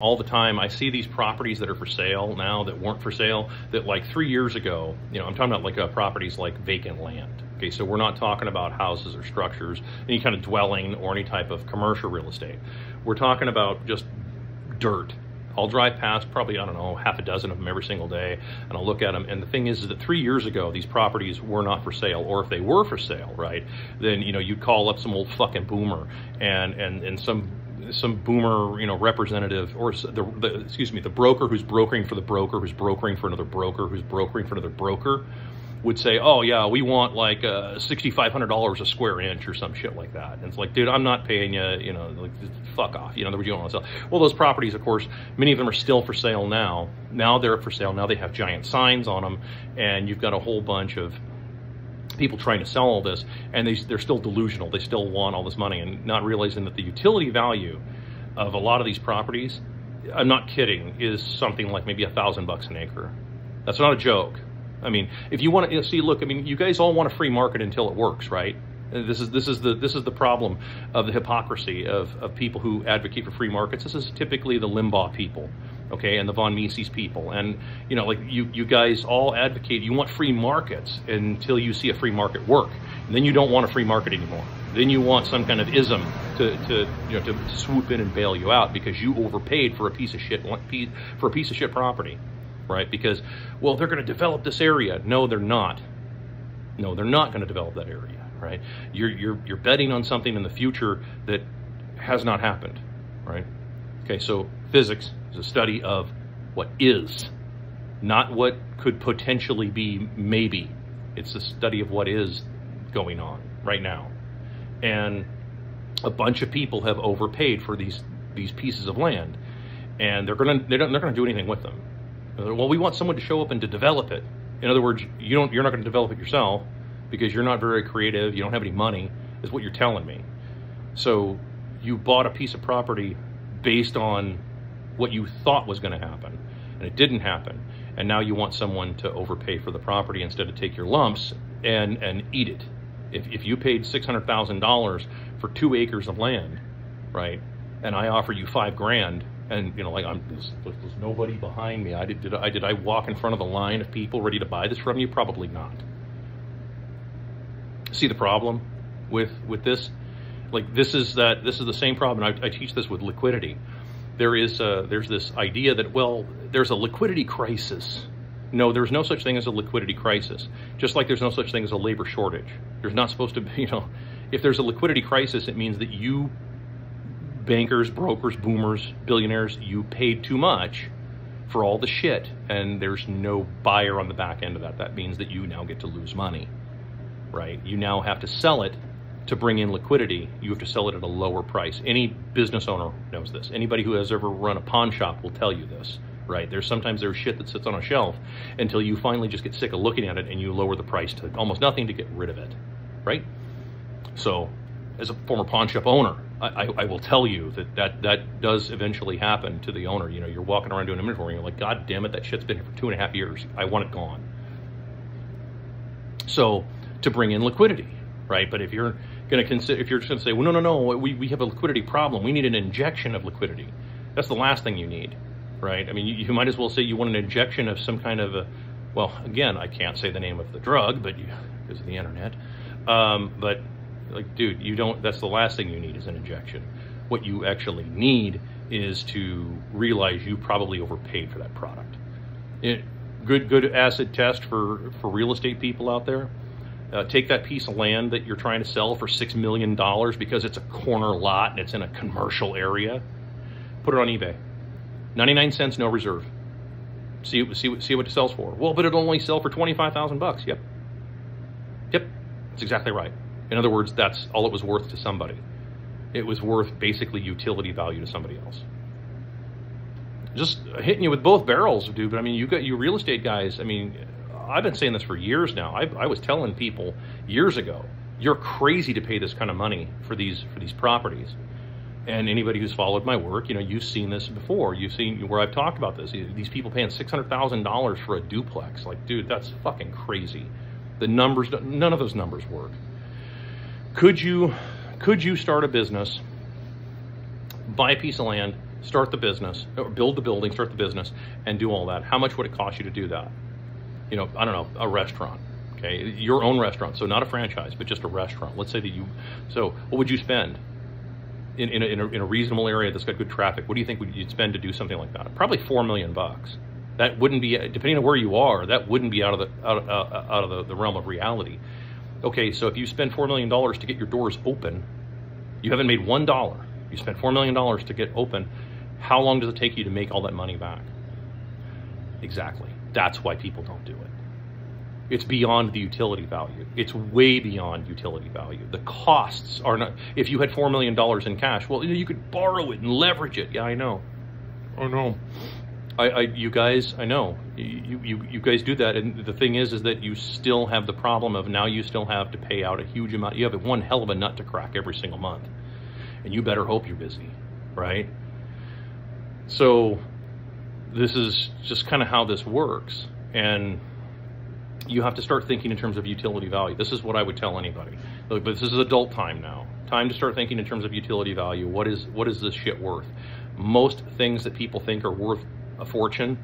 All the time. I see these properties that are for sale now that weren't for sale, that like 3 years ago, you know, I'm talking about like properties like vacant land. Okay, so we're not talking about houses or structures, any kind of dwelling or any type of commercial real estate. We're talking about just dirt. I'll drive past probably, I don't know, half a dozen of them every single day, and I'll look at them. And the thing is that 3 years ago, these properties were not for sale, or if they were for sale, right, then, you know, you'd call up some old fucking boomer and some boomer, you know, representative, or the broker who's brokering for the broker who's brokering for another broker who's brokering for another broker would say, oh yeah, we want like $6,500 a square inch or some shit like that. And it's like, dude, I'm not paying you, you know, like, fuck off. You know, you don't want to sell. Well, those properties, of course, many of them are still for sale now. Now they're for sale. Now they have giant signs on them, and you've got a whole bunch of people trying to sell all this, and they're still delusional. They still want all this money, and not realizing that the utility value of a lot of these properties, I'm not kidding, is something like maybe $1,000 an acre. That's not a joke. I mean, if you want to see, look, I mean, you guys all want a free market until it works, right? This is the problem of the hypocrisy of people who advocate for free markets. This is typically the Limbaugh people, okay, and the von Mises people, and you know, like you guys all advocate. You want free markets until you see a free market work, and then you don't want a free market anymore. Then you want some kind of ism to swoop in and bail you out because you overpaid for a piece of shit property, right? Because, well, they're going to develop this area. No, they're not. No, they're not going to develop that area. Right? You're betting on something in the future that has not happened, right? Okay, so physics is a study of what is, not what could potentially be maybe. It's a study of what is going on right now. And a bunch of people have overpaid for these pieces of land, and they're not gonna do anything with them. Well, we want someone to show up and to develop it. In other words, you're not going to develop it yourself, because you're not very creative, you don't have any money, is what you're telling me. So you bought a piece of property based on what you thought was going to happen, and it didn't happen. And now you want someone to overpay for the property instead of take your lumps and eat it. If you paid $600,000 for 2 acres of land, right, and I offer you $5 grand, and you know, like there's nobody behind me. Did I walk in front of the line of people ready to buy this from you? Probably not. See the problem with this? Like, this is the same problem. I teach this with liquidity. There's this idea that, well, there's a liquidity crisis. No, there's no such thing as a liquidity crisis. Just like there's no such thing as a labor shortage. There's not supposed to be, you know, if there's a liquidity crisis, it means that you bankers, brokers, boomers, billionaires, you paid too much for all the shit, and there's no buyer on the back end of that. That means that you now get to lose money. Right? You now have to sell it to bring in liquidity. You have to sell it at a lower price. Any business owner knows this. Anybody who has ever run a pawn shop will tell you this, right? Sometimes there's shit that sits on a shelf until you finally just get sick of looking at it and you lower the price to almost nothing to get rid of it, right? So as a former pawn shop owner, I will tell you that does eventually happen to the owner. You know, you're walking around doing inventory and you're like, God damn it, that shit's been here for 2.5 years. I want it gone. So, to bring in liquidity, right? But if you're going to consider, if you're just going to say, well, no, we have a liquidity problem. We need an injection of liquidity. That's the last thing you need, right? I mean, you might as well say you want an injection of some kind of a, well, again, I can't say the name of the drug, but because of the internet. But like, dude, that's the last thing you need is an injection. What you actually need is to realize you probably overpaid for that product. Good acid test for real estate people out there. Take that piece of land that you're trying to sell for $6 million because it's a corner lot and it's in a commercial area. Put it on eBay. 99 cents, no reserve. See what it sells for. Well, but it'll only sell for $25,000. Yep. That's exactly right. In other words, that's all it was worth to somebody. It was worth basically utility value to somebody else. Just hitting you with both barrels, dude. But I mean, you real estate guys, I mean, I've been saying this for years now. I was telling people years ago, you're crazy to pay this kind of money for these properties. And anybody who's followed my work, you know, you've seen this before. You've seen where I've talked about this. These people paying $600,000 for a duplex. Like, dude, that's fucking crazy. The numbers, none of those numbers work. Could you start a business, buy a piece of land, start the business, or build the building, start the business, and do all that. How much would it cost you to do that? You know, I don't know, a restaurant, okay? Your own restaurant, so not a franchise, but just a restaurant. Let's say that so what would you spend in a reasonable area that's got good traffic? What do you think you'd spend to do something like that? Probably $4 million. That wouldn't be, depending on where you are, that wouldn't be out of the realm of reality. Okay, so if you spend $4 million to get your doors open, you haven't made $1. You spent $4 million to get open. How long does it take you to make all that money back? Exactly. That's why people don't do it. It's beyond the utility value. It's way beyond utility value. The costs are not, if you had $4 million in cash, well, you could borrow it and leverage it. Yeah, I know. Oh no. You guys, I know. You guys do that, and the thing is that you still have the problem of now you still have to pay out a huge amount. You have one hell of a nut to crack every single month, and you better hope you're busy, right? So this is just kind of how this works, and you have to start thinking in terms of utility value. This is what I would tell anybody. Look, but this is adult time now. Time to start thinking in terms of utility value. What is this shit worth? Most things that people think are worth a fortune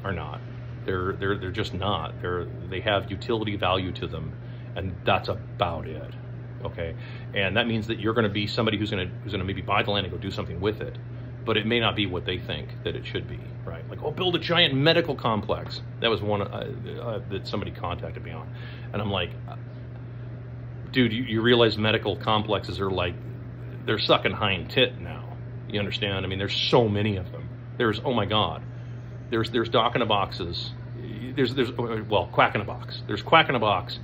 are not. They're just not. They have utility value to them, and that's about it. Okay, and that means that you're going to be somebody who's going to maybe buy the land and go do something with it, but it may not be what they think that it should be, right? Like, oh, build a giant medical complex. That was one that somebody contacted me on, and I'm like, dude, you realize medical complexes are like, they're sucking hind tit now. You understand? I mean, there's so many of them. There's, oh my God, there's Dock in a Boxes. Well, Quack in a Box. There's Quack in a Box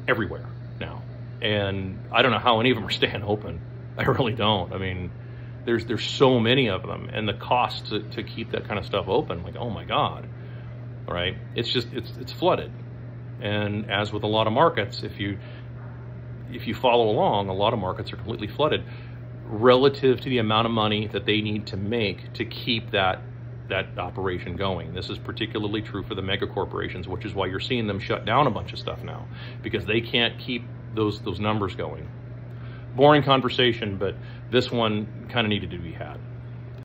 everywhere now. And I don't know how any of them are staying open. I really don't. I mean, there's so many of them, and the cost to keep that kind of stuff open, like, oh my God, all right? It's just, it's flooded. And as with a lot of markets, if you follow along, a lot of markets are completely flooded relative to the amount of money that they need to make to keep that operation going. This is particularly true for the mega corporations, which is why you're seeing them shut down a bunch of stuff now, because they can't keep those numbers going. Boring conversation, but this one kind of needed to be had.